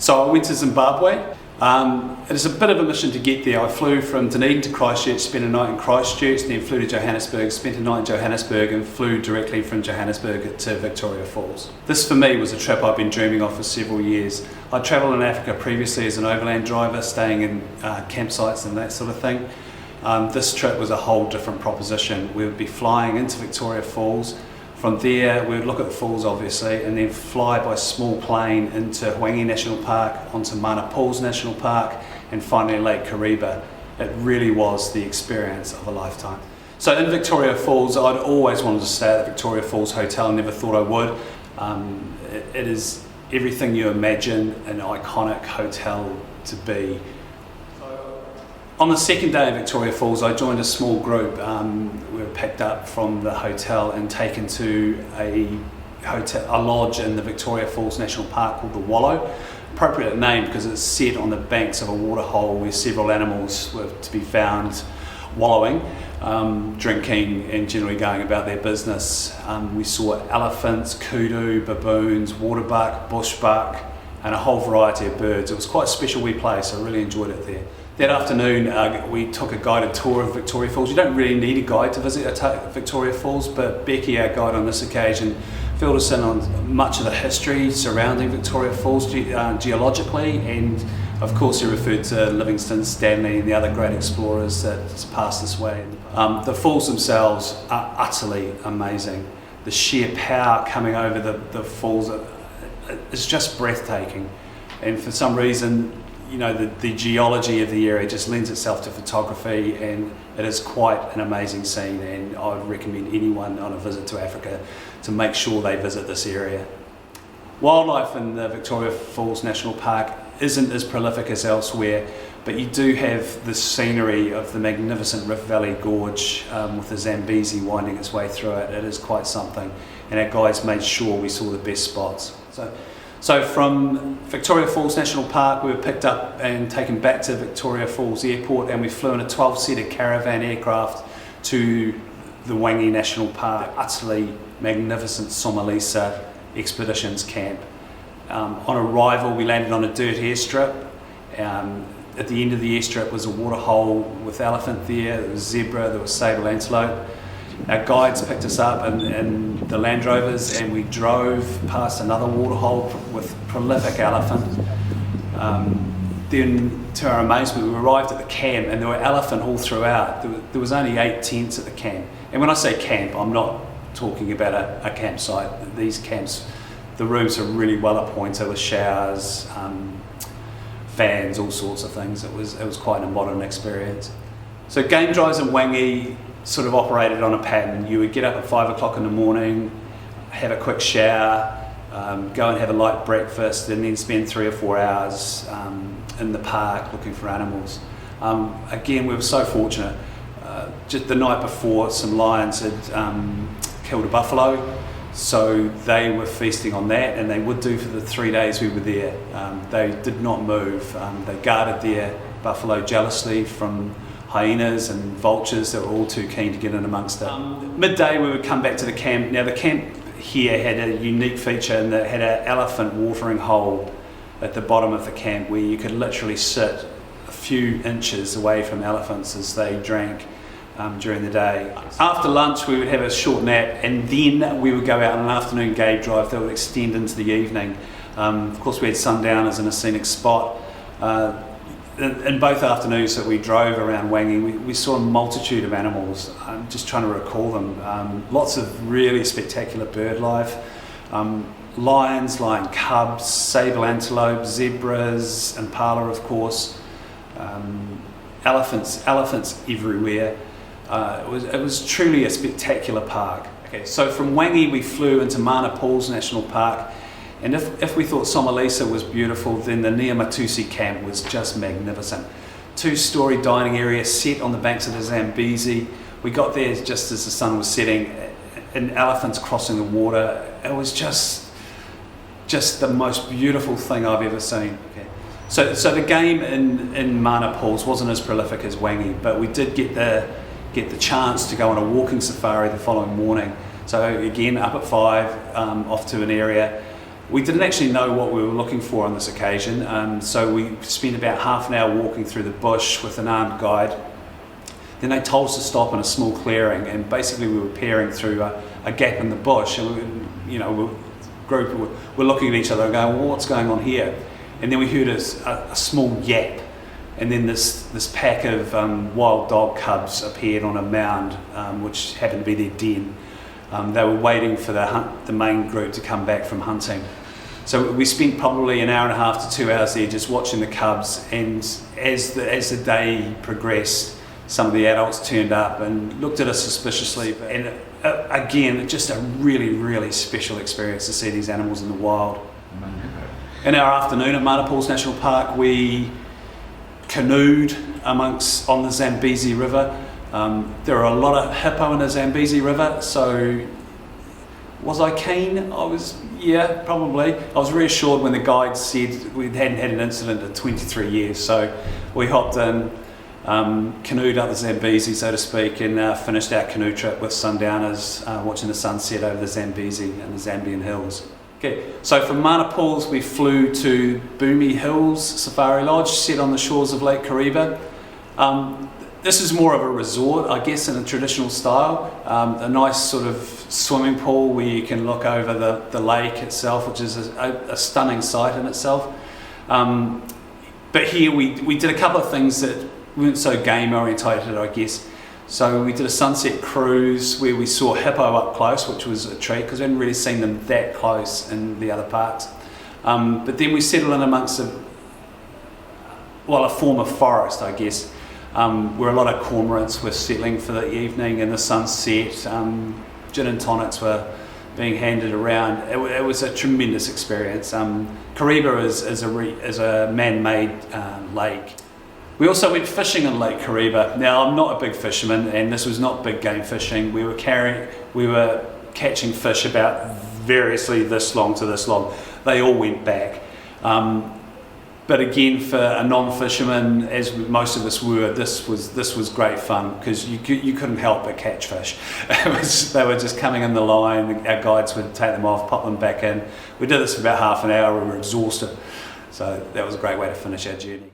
So I went to Zimbabwe. It is a bit of a mission to get there. I flew from Dunedin to Christchurch, spent a night in Christchurch, then flew to Johannesburg, spent a night in Johannesburg and flew directly from Johannesburg to Victoria Falls. This for me was a trip I've been dreaming of for several years. I'd travelled in Africa previously as an overland driver, staying in campsites and that sort of thing. This trip was a whole different proposition. We would be flying into Victoria Falls. From there, we would look at the falls obviously, and then fly by small plane into Hwange National Park, onto Mana Pools National Park, and finally Lake Kariba. It really was the experience of a lifetime. So in Victoria Falls, I'd always wanted to stay at the Victoria Falls Hotel, never thought I would. It is everything you imagine an iconic hotel to be. On the second day in Victoria Falls, I joined a small group. We were picked up from the hotel and taken to a lodge in the Victoria Falls National Park called the Wallow. Appropriate name because it's set on the banks of a waterhole where several animals were to be found wallowing, drinking and generally going about their business. We saw elephants, kudu, baboons, waterbuck, bushbuck, and a whole variety of birds. It was quite a special wee place. I really enjoyed it there. That afternoon we took a guided tour of Victoria Falls. You don't really need a guide to visit Victoria Falls, but Becky, our guide on this occasion, filled us in on much of the history surrounding Victoria Falls geologically, and of course he referred to Livingstone, Stanley and the other great explorers that passed this way. The falls themselves are utterly amazing. The sheer power coming over the falls is just breathtaking, and for some reason, you know, the geology of the area just lends itself to photography, and it is quite an amazing scene, and I would recommend anyone on a visit to Africa to make sure they visit this area. Wildlife in the Victoria Falls National Park isn't as prolific as elsewhere, but you do have the scenery of the magnificent Rift Valley Gorge with the Zambezi winding its way through it. It is quite something, and our guides made sure we saw the best spots. So from Victoria Falls National Park, we were picked up and taken back to Victoria Falls Airport, and we flew in a 12-seater caravan aircraft to the Hwange National Park, utterly magnificent Somalisa Expeditions camp. On arrival, we landed on a dirt airstrip. At the end of the airstrip was a waterhole with elephant there was zebra, there was sable antelope. Our guides picked us up in the Land Rovers, and we drove past another waterhole with prolific elephant. Then, to our amazement, we arrived at the camp, and there were elephant all throughout. There was only 8 tents at the camp. And when I say camp, I'm not talking about a campsite. These camps, the rooms are really well appointed with showers, fans, all sorts of things. It was quite a modern experience. So game drives in Hwange sort of operated on a pattern. You would get up at 5 o'clock in the morning, have a quick shower, go and have a light breakfast, and then spend 3 or 4 hours in the park looking for animals. Again, we were so fortunate. Just the night before, some lions had killed a buffalo, so they were feasting on that, and they would do for the 3 days we were there. They did not move. They guarded their buffalo jealously from hyenas and vultures that were all too keen to get in amongst it. Midday we would come back to the camp. Now the camp here had a unique feature in that it had an elephant watering hole at the bottom of the camp where you could literally sit a few inches away from elephants as they drank during the day. After lunch we would have a short nap, and then we would go out on an afternoon gate drive that would extend into the evening. Of course we had sundowners in a scenic spot. In both afternoons that we drove around Hwange, we saw a multitude of animals. I'm just trying to recall them. Lots of really spectacular bird life. Lions, lion cubs, sable antelope, zebras, impala of course. Elephants everywhere. It was truly a spectacular park. Okay, so from Hwange we flew into Mana Pools National Park. And if we thought Somalisa was beautiful, then the Niamatusi camp was just magnificent. 2-story dining area set on the banks of the Zambezi. We got there just as the sun was setting, and elephants crossing the water. It was just the most beautiful thing I've ever seen. Okay. So the game in Mana Pools wasn't as prolific as Hwange, but we did get the chance to go on a walking safari the following morning. So again, up at 5, off to an area We didn't actually know what we were looking for on this occasion, so we spent about half an hour walking through the bush with an armed guide. Then they told us to stop in a small clearing, and basically we were peering through a gap in the bush, and we're looking at each other and going, well, what's going on here? And then we heard a small yap, and then this pack of wild dog cubs appeared on a mound, which happened to be their den. They were waiting for the main group to come back from hunting. So we spent probably an hour and a half to 2 hours there just watching the cubs, and as the day progressed, some of the adults turned up and looked at us suspiciously. And again, just a really, really special experience to see these animals in the wild. In our afternoon at Mana Pools National Park, we canoed on the Zambezi River. There are a lot of hippo in the Zambezi River, so was I keen? Yeah, probably. I was reassured when the guide said we hadn't had an incident in 23 years, so we hopped in, canoed up the Zambezi, so to speak, and finished our canoe trip with sundowners, watching the sunset over the Zambezi and the Zambian hills. Okay, so from Mana Pools we flew to Boomy Hills Safari Lodge, set on the shores of Lake Kariba. This is more of a resort, I guess, in a traditional style. A nice sort of swimming pool where you can look over the lake itself, which is a stunning sight in itself. But here we did a couple of things that weren't so game orientated, I guess. So we did a sunset cruise where we saw hippo up close, which was a treat because we hadn't really seen them that close in the other parks. But then we settled in amongst a form of forest, I guess, where a lot of cormorants were settling for the evening and the sunset. Gin and tonics were being handed around. It was a tremendous experience. Kariba is a man-made lake. We also went fishing in Lake Kariba. Now, I'm not a big fisherman, and this was not big game fishing. We were catching fish about variously this long to this long. They all went back. But again, for a non-fisherman, as most of us were, this was great fun because you couldn't help but catch fish. They were just coming in the line. Our guides would take them off, pop them back in. We did this for about half an hour. We were exhausted, so that was a great way to finish our journey.